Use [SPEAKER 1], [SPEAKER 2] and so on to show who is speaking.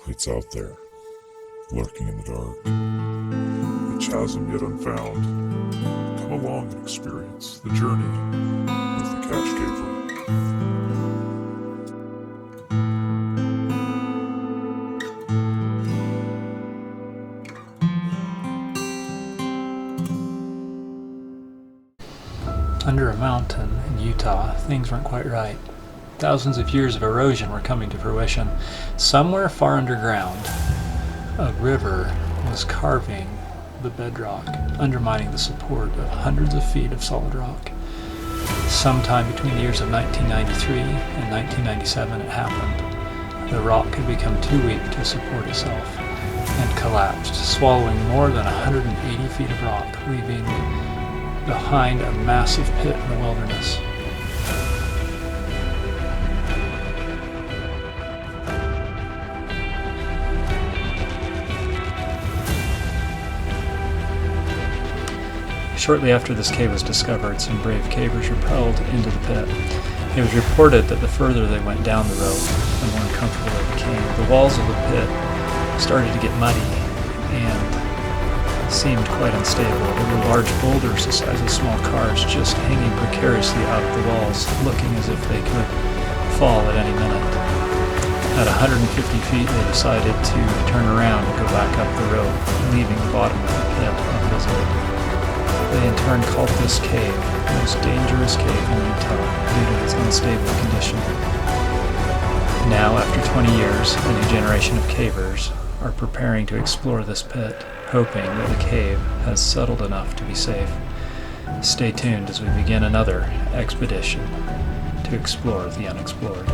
[SPEAKER 1] It's out there, lurking in the dark, a chasm yet unfound. Come along and experience the journey with the Cache Caver.
[SPEAKER 2] Under a mountain in Utah, things weren't quite right. Thousands of years of erosion were coming to fruition. Somewhere far underground, a river was carving the bedrock, undermining the support of hundreds of feet of solid rock. Sometime between the years of 1993 and 1997 it happened. The rock had become too weak to support itself and collapsed, swallowing more than 180 feet of rock, leaving behind a massive pit in the wilderness. Shortly after this cave was discovered, some brave cavers rappelled into the pit. It was reported that the further they went down the rope, the more uncomfortable it became. The walls of the pit started to get muddy and seemed quite unstable. There were large boulders the size of small cars just hanging precariously out of the walls, looking as if they could fall at any minute. At 150 feet, they decided to turn around and go back up the rope, leaving the bottom of the pit unvisited. They in turn called this cave the most dangerous cave in Utah due to its unstable condition. Now, after 20 years, a new generation of cavers are preparing to explore this pit, hoping that the cave has settled enough to be safe. Stay tuned as we begin another expedition to explore the unexplored.